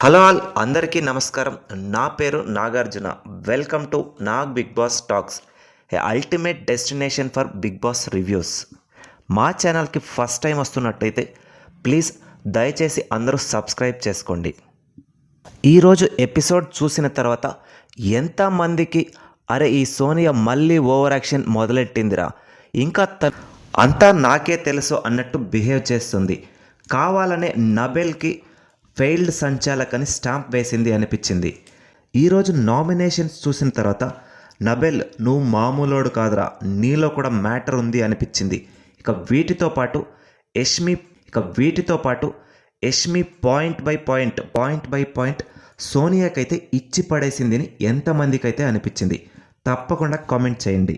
Hello all అందరికీ నమస్కారం. నా పేరు Nagarjuna. Welcome to Nag Bigg Boss talks, a ultimate destination for Bigg Boss reviews. మా ఛానల్కి ఫస్ట్ టైం వస్తున్నట్టయితే ప్లీజ్ దయచేసి అందరూ సబ్స్క్రైబ్ చేసుకోండి. ఈరోజు ఎపిసోడ్ చూసిన తర్వాత ఎంతమందికి అరే ఈ సోనియా మళ్ళీ ఓవర్ యాక్షన్ మొదలెట్టిందిరా, ఇంకా అంతా నాకే తెలుసు అన్నట్టు బిహేవ్ చేస్తుంది, కావాలనే నబెల్కి ఫెయిల్డ్ సంచాలకని స్టాంప్ వేసింది అనిపించింది. ఈరోజు నామినేషన్స్ చూసిన తర్వాత నబెల్ నువ్వు మామూలోడు కాదురా, నీలో కూడా మ్యాటర్ ఉంది అనిపించింది. ఇక వీటితో పాటు యష్మి పాయింట్ బై పాయింట్ సోనియాకైతే ఇచ్చి పడేసిందని ఎంతమందికైతే అనిపించింది తప్పకుండా కామెంట్ చేయండి.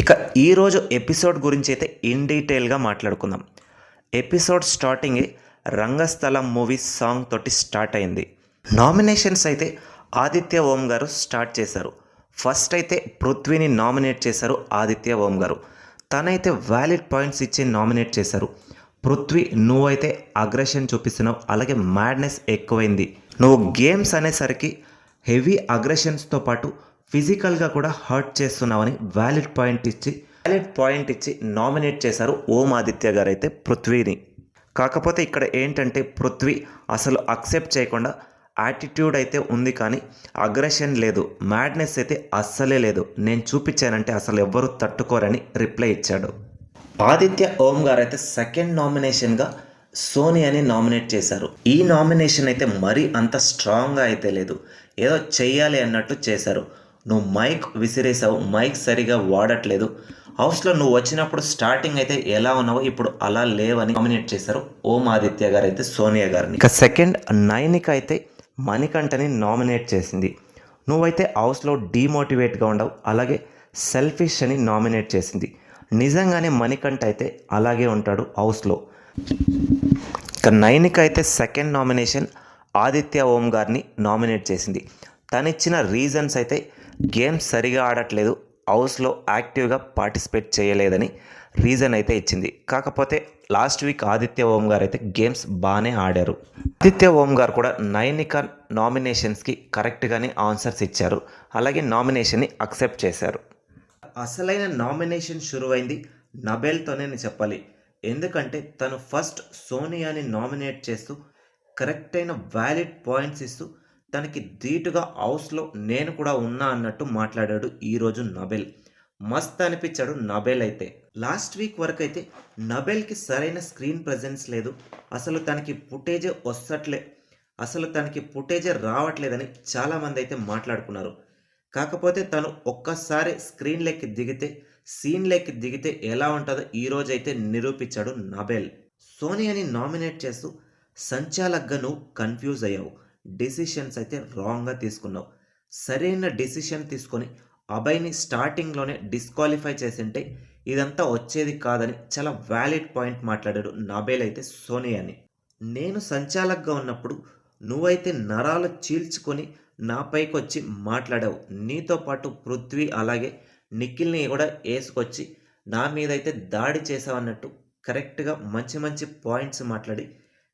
ఇక ఈరోజు ఎపిసోడ్ గురించి అయితే ఇన్ డీటెయిల్గా మాట్లాడుకుందాం. ఎపిసోడ్ స్టార్టింగే రంగస్థలం మూవీ సాంగ్ తోటి స్టార్ట్ అయింది. నామినేషన్స్ అయితే ఆదిత్య ఓం గారు స్టార్ట్ చేశారు. ఫస్ట్ అయితే పృథ్వీని నామినేట్ చేశారు ఆదిత్య ఓం గారు. తనైతే వ్యాలిడ్ పాయింట్స్ ఇచ్చి నామినేట్ చేశారు. పృథ్వీ నువ్వైతే అగ్రెషన్ చూపిస్తున్నావు, అలాగే మ్యాడ్నెస్ ఎక్కువైంది, నువ్వు గేమ్స్ అనేసరికి హెవీ అగ్రెషన్స్తో పాటు ఫిజికల్గా కూడా హర్ట్ చేస్తున్నావని వ్యాలిడ్ పాయింట్ ఇచ్చి నామినేట్ చేశారు ఓం ఆదిత్య గారు అయితే పృథ్వీని. కాకపోతే ఇక్కడ ఏంటంటే పృథ్వీ అసలు అక్సెప్ట్ చేయకుండా యాటిట్యూడ్ అయితే ఉంది, కానీ అగ్రెషన్ లేదు, మ్యాడ్నెస్ అయితే అస్సలే లేదు, నేను చూపించానంటే అసలు ఎవ్వరూ తట్టుకోరని రిప్లై ఇచ్చాడు. ఆదిత్య ఓం గారు అయితే సెకండ్ నామినేషన్గా సోనియాని నామినేట్ చేశారు. ఈ నామినేషన్ అయితే మరీ అంత స్ట్రాంగ్గా అయితే లేదు, ఏదో చెయ్యాలి అన్నట్టు చేశారు. నువ్వు మైక్ విసిరేసావు, మైక్ సరిగా వాడట్లేదు, హౌస్లో నువ్వు వచ్చినప్పుడు స్టార్టింగ్ అయితే ఎలా ఉన్నావో ఇప్పుడు అలా లేవని నామినేట్ చేశారు ఓం ఆదిత్య గారు అయితే సోనియా గారిని. ఇక సెకండ్ నైనిక అయితే మణికంఠని నామినేట్ చేసింది. నువ్వైతే హౌస్లో డీమోటివేట్గా ఉండవు, అలాగే సెల్ఫిష్ అని నామినేట్ చేసింది. నిజంగానే మణికంఠ అయితే అలాగే ఉంటాడు హౌస్లో. ఇక నైనిక అయితే సెకండ్ నామినేషన్ ఆదిత్య ఓం గారిని నామినేట్ చేసింది. తనిచ్చిన రీజన్స్ అయితే గేమ్స్ సరిగా ఆడట్లేదు, హౌస్లో యాక్టివ్గా పార్టిసిపేట్ చేయలేదని రీజన్ అయితే ఇచ్చింది. కాకపోతే లాస్ట్ వీక్ ఆదిత్య ఓం గారు అయితే గేమ్స్ బాగానే ఆడారు. ఆదిత్య ఓం గారు కూడా నైనిక నామినేషన్స్కి కరెక్ట్గానే ఆన్సర్స్ ఇచ్చారు, అలాగే నామినేషన్ని అక్సెప్ట్ చేశారు. అసలైన నామినేషన్ షురువైంది నబెల్తోనే చెప్పాలి. ఎందుకంటే తను ఫస్ట్ సోనియాని నామినేట్ చేస్తూ కరెక్ట్ అయిన వ్యాలిడ్ పాయింట్స్ ఇస్తూ తనకి ధీటుగా హౌస్లో నేను కూడా ఉన్నా అన్నట్టు మాట్లాడాడు ఈరోజు నబెల్. మస్త్ అనిపించాడు నబెల్ అయితే. లాస్ట్ వీక్ వరకు అయితే నబెల్కి సరైన స్క్రీన్ ప్రజెన్స్ లేదు, అసలు తనకి ఫుటేజే రావట్లేదని చాలామంది అయితే మాట్లాడుకున్నారు. కాకపోతే తను ఒక్కసారి సీన్లోకి దిగితే ఎలా ఉంటుందో ఈరోజు అయితే నిరూపించాడు నబెల్. సోనియాని నామినేట్ చేస్తూ సంచాలక్గా నువ్వు కన్ఫ్యూజ్ అయ్యావు, డెసిషన్స్ అయితే రాంగ్గా తీసుకున్నావు, సరైన డెసిషన్ తీసుకొని అభయ్ని స్టార్టింగ్లోనే డిస్క్వాలిఫై చేసింటే ఇదంతా వచ్చేది కాదని చాలా వ్యాలిడ్ పాయింట్ మాట్లాడాడు నబెల్ అయితే సోనియాని. నేను సంచాలక్గా ఉన్నప్పుడు నువ్వైతే నరాలు చీల్చుకొని నాపైకి వచ్చి మాట్లాడావు, నీతో పాటు పృథ్వీ అలాగే నిఖిల్ని కూడా వేసుకొచ్చి నా మీద అయితే దాడి చేసావన్నట్టు కరెక్ట్గా మంచి పాయింట్స్ మాట్లాడి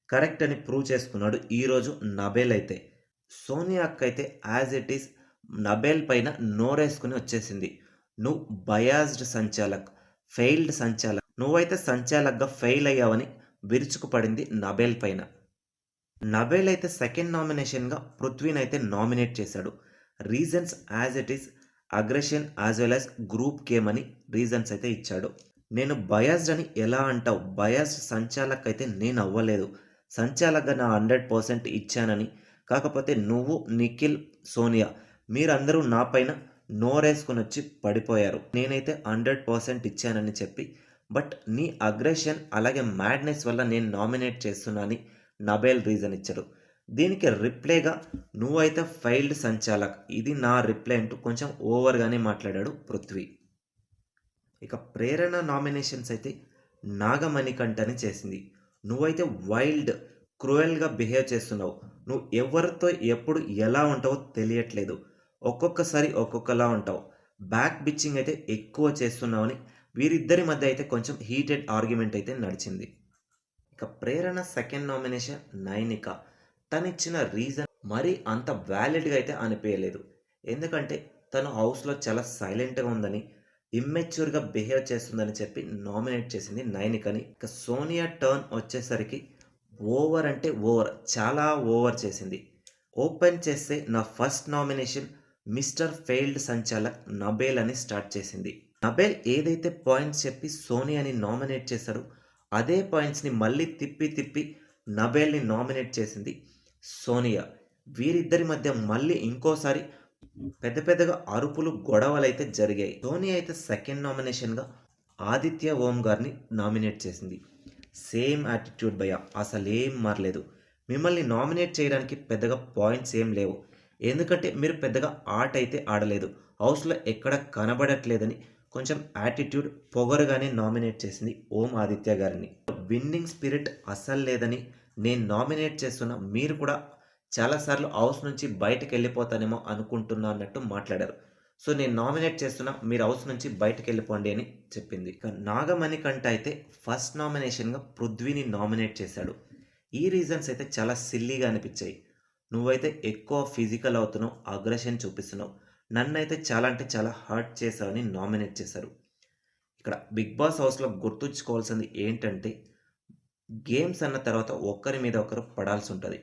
కరెక్ట్ అని ప్రూవ్ చేసుకున్నాడు ఈరోజు నబెల్ అయితే. సోనియా అక్క అయితే యాజ్ ఇట్ ఈస్ నబెల్ పైన నోరేసుకుని వచ్చేసింది. నువ్వు బయాస్డ్ సంచాలక్, ఫెయిల్డ్ సంచాలక్, నువ్వైతే సంచాలక్గా ఫెయిల్ అయ్యావని విరుచుకుపడింది నబెల్ పైన. నబెల్ అయితే సెకండ్ నామినేషన్గా పృథ్వీని అయితే నామినేట్ చేశాడు. Reasons as it is aggression as well as group game అని రీజన్స్ అయితే ఇచ్చాడు. నేను బయాస్డ్ అని ఎలా అంటావు, బయాస్డ్ సంచాలక్ అయితే నేను అవ్వలేదు, సంచాలక్గా నా 100% ఇచ్చానని. కాకపోతే నువ్వు నిఖిల్ సోనియా మీరందరూ నా పైన నోరేసుకుని వచ్చి పడిపోయారు, నేనైతే 100% ఇచ్చానని చెప్పి, బట్ నీ అగ్రెషన్ అలాగే మ్యాడ్నెస్ వల్ల నేను నామినేట్ చేస్తున్నానని నబెల్ రీజన్ ఇచ్చాడు. దీనికి రిప్లైగా నువ్వైతే ఫెయిల్డ్ సంచాలక్, ఇది నా రిప్లై అంటూ కొంచెం ఓవర్గానే మాట్లాడాడు పృథ్వీ. ఇక ప్రేరణ నామినేషన్స్ అయితే నాగమణికంఠని చేసింది. నువ్వైతే వైల్డ్ క్రూయల్గా బిహేవ్ చేస్తున్నావు, నువ్వు ఎవరితో ఎప్పుడు ఎలా ఉంటావో తెలియట్లేదు, ఒక్కొక్కసారి ఒక్కొక్కలా ఉంటావు, బ్యాక్ బిచ్చింగ్ అయితే ఎక్కువ చేస్తున్నావని వీరిద్దరి మధ్య అయితే కొంచెం హీటెడ్ ఆర్గ్యుమెంట్ అయితే నడిచింది. ఇక ప్రేరణ సెకండ్ నామినేషన్ నైనిక, తనిచ్చిన రీజన్ మరి అంత వ్యాలిడ్‌గా అయితే అనిపియలేదు. ఎందుకంటే తను హౌస్‌లో చాలా సైలెంట్‌గా ఉందని, ఇమ్మెచ్యూర్‌గా బిహేవ్ చేస్తుందని చెప్పి నామినేట్ చేసింది నైనికని. ఇక సోనియా టర్న్ వచ్చేసరికి ఓవర్ అంటే ఓవర్. చాలా ఓవర్ చేసింది. ఓపెన్ చేస్తే నా ఫస్ట్ నామినేషన్ మిస్టర్ ఫెయిల్డ్ సంచాలక్ నబేల్ అని స్టార్ట్ చేసింది. నబేల్ ఏదైతే పాయింట్స్ చెప్పి సోనియాని నామినేట్ చేశారో అదే పాయింట్స్‌ని మళ్ళీ తిప్పి తిప్పి నబేల్‌ని నామినేట్ చేసింది సోనియా. వీరిద్దరి మధ్య మళ్ళీ ఇంకోసారి పెద్ద పెద్దగా అరుపులు గొడవలైతే జరిగాయి. సోనియా అయితే సెకండ్ నామినేషన్‌గా ఆదిత్య ఓం గారిని నామినేట్ చేసింది. సేమ్ యాటిట్యూడ్ భయ్యా, అసలేం మారలేదు. మిమ్మల్ని నామినేట్ చేయడానికి పెద్దగా పాయింట్స్ ఏం లేవు. ఎందుకంటే మీరు పెద్దగా ఆట అయితే ఆడలేదు. హౌస్‌లో ఎక్కడ కనబడట్లేదని కొంచెం యాటిట్యూడ్ పొగరుగానే నామినేట్ చేసింది ఓం ఆదిత్య గారిని. విన్నింగ్ స్పిరిట్ అస్సలు లేదని నేను నామినేట్ చేస్తున్న మీరు కూడా చాలాసార్లు హౌస్ నుంచి బయటకు వెళ్ళిపోతానేమో అనుకుంటున్నా అన్నట్టు మాట్లాడారు. సో నేను నామినేట్ చేస్తున్నా, మీరు హౌస్ నుంచి బయటకు వెళ్ళిపోండి అని చెప్పింది. ఇక నాగమణికంఠ అయితే ఫస్ట్ నామినేషన్గా పృథ్వీని నామినేట్ చేశాడు. ఈ రీజన్స్ అయితే చాలా సిల్లీగా అనిపించాయి. నువ్వైతే ఎక్కువ ఫిజికల్ అవుతున్నావు, అగ్రెషన్ చూపిస్తున్నావు, నన్నైతే చాలా అంటే చాలా హర్ట్ చేశావని నామినేట్ చేశారు. ఇక్కడ బిగ్ బాస్ హౌస్లో గుర్తుంచుకోవాల్సింది ఏంటంటే గేమ్స్ అన్న తర్వాత ఒకరి మీద ఒకరు పడాల్సి ఉంటుంది.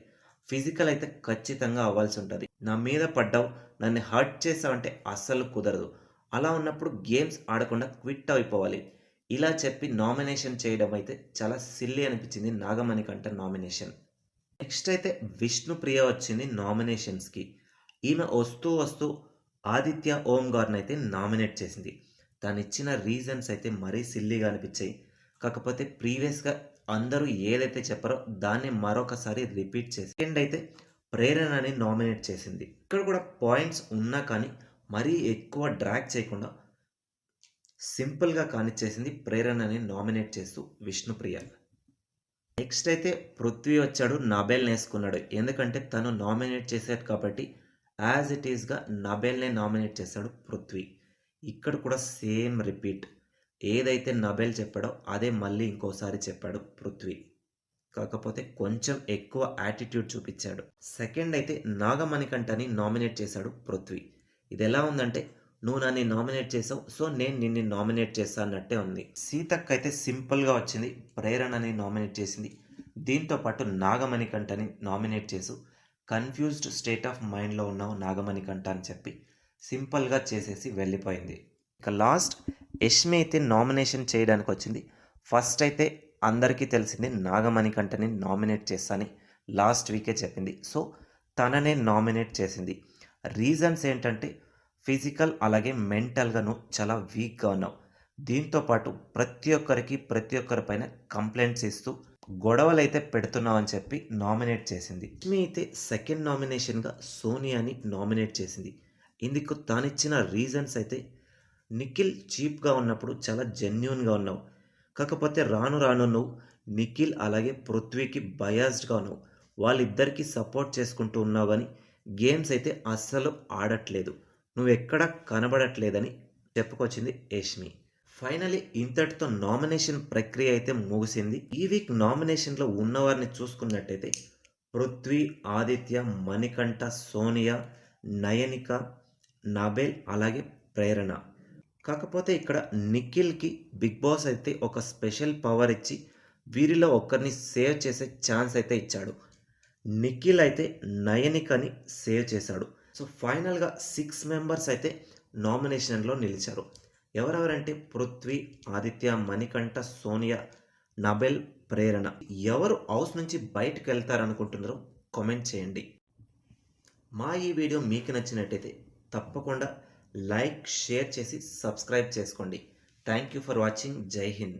ఫిజికల్ అయితే ఖచ్చితంగా అవ్వాల్సి ఉంటుంది. నా మీద పడ్డావు, నన్ను హర్ట్ చేసావంటే అస్సలు కుదరదు. అలా ఉన్నప్పుడు గేమ్స్ ఆడకుండా క్విట్ అయిపోవాలి. ఇలా చెప్పి నామినేషన్ చేయడం అయితే చాలా సిల్లీ అనిపించింది నాగమణికంఠ నామినేషన్. నెక్స్ట్ అయితే విష్ణుప్రియ వచ్చింది నామినేషన్స్కి. ఈమె వస్తూ వస్తూ ఆదిత్య ఓం గారిని అయితే నామినేట్ చేసింది. తను ఇచ్చిన రీజన్స్ అయితే మరీ సిల్లీగా అనిపించాయి. కాకపోతే ప్రీవియస్గా అందరూ ఏదైతే చెప్పారో దాన్ని మరొకసారి రిపీట్ చేసి సెకండ్ అయితే ప్రేరణని నామినేట్ చేసింది. ఇక్కడ కూడా పాయింట్స్ ఉన్నా కానీ మరీ ఎక్కువ డ్రాగ్ చేయకుండా సింపుల్గా కానిచ్చేసింది ప్రేరణని నామినేట్ చేస్తూ విష్ణుప్రియ. నెక్స్ట్ అయితే పృథ్వీ వచ్చాడు, నబేల్ని వేసుకున్నాడు. ఎందుకంటే తను నామినేట్ చేశాడు కాబట్టి యాజ్ ఇట్ ఈస్గా నబేల్నే నామినేట్ చేశాడు పృథ్వీ. ఇక్కడ కూడా సేమ్ రిపీట్. ఏదైతే నబేల్ చెప్పాడో అదే మళ్ళీ ఇంకోసారి చెప్పాడు పృథ్వీ. కాకపోతే కొంచెం ఎక్కువ యాటిట్యూడ్ చూపించాడు. సెకండ్ అయితే నాగమణికంఠని నామినేట్ చేశాడు పృథ్వీ. ఇది ఎలా ఉందంటే నువ్వు నన్ను నామినేట్ చేసావు, సో నేను నిన్ను నామినేట్ చేస్తా అన్నట్టే ఉంది. సీతక్క అయితే సింపుల్గా వచ్చింది, ప్రేరణని నామినేట్ చేసింది. దీంతో పాటు నాగమణికంఠని నామినేట్ చేసి కన్ఫ్యూజ్డ్ స్టేట్ ఆఫ్ మైండ్లో ఉన్నావు నాగమణికంఠ అని చెప్పి సింపుల్గా చేసేసి వెళ్ళిపోయింది. ఇక లాస్ట్ యష్మి అయితే నామినేషన్ చేయడానికి వచ్చింది. ఫస్ట్ అయితే అందరికీ తెలిసింది నాగమణికంఠని నామినేట్ చేస్తానని లాస్ట్ వీకే చెప్పింది. సో తననే నామినేట్ చేసింది. రీజన్స్ ఏంటంటే ఫిజికల్ అలాగే మెంటల్గాను చాలా వీక్గా ఉన్నావు. దీంతోపాటు ప్రతి ఒక్కరిపైన కంప్లైంట్స్ ఇస్తూ గొడవలు అయితే పెడుతున్నావు అని చెప్పి నామినేట్ చేసింది. యష్మి అయితే సెకండ్ నామినేషన్గా సోనియాని నామినేట్ చేసింది. ఇందుకు తానిచ్చిన రీజన్స్ అయితే నిఖిల్ చీప్గా ఉన్నప్పుడు చాలా జెన్యూన్గా ఉన్నావు. కాకపోతే రాను రాను నువ్వు నిఖిల్ అలాగే పృథ్వీకి బయాస్డ్గా ఉన్నావు. వాళ్ళిద్దరికీ సపోర్ట్ చేసుకుంటూ ఉన్నావు కానీ గేమ్స్ అయితే అస్సలు ఆడట్లేదు, నువ్వెక్కడా కనబడట్లేదని చెప్పుకొచ్చింది యష్మి. ఫైనలీ ఇంతటితో నామినేషన్ ప్రక్రియ అయితే ముగిసింది. ఈ వీక్ నామినేషన్లో ఉన్నవారిని చూసుకున్నట్టయితే పృథ్వీ, ఆదిత్య, మణికంఠ, సోనియా, నయనిక, నబేల్ అలాగే ప్రేరణ. కాకపోతే ఇక్కడ నిఖిల్కి బిగ్ బాస్ అయితే ఒక స్పెషల్ పవర్ ఇచ్చి వీరిలో ఒక్కరిని సేవ్ చేసే ఛాన్స్ అయితే ఇచ్చాడు. నిఖిల్ అయితే నయనికని సేవ్ చేశాడు. సో ఫైనల్గా 6 మెంబర్స్ అయితే నామినేషన్లో నిలిచారు. ఎవరెవరంటే పృథ్వీ, ఆదిత్య, మణికంఠ, సోనియా, నబెల్, ప్రేరణ. ఎవరు హౌస్ నుంచి బయటకు వెళ్తారనుకుంటున్నారో కామెంట్ చేయండి. మా ఈ వీడియో మీకు నచ్చినట్టయితే తప్పకుండా లైక్, షేర్ చేసి సబ్స్క్రైబ్ చేసుకోండి. Thank you for watching. జై హింద్.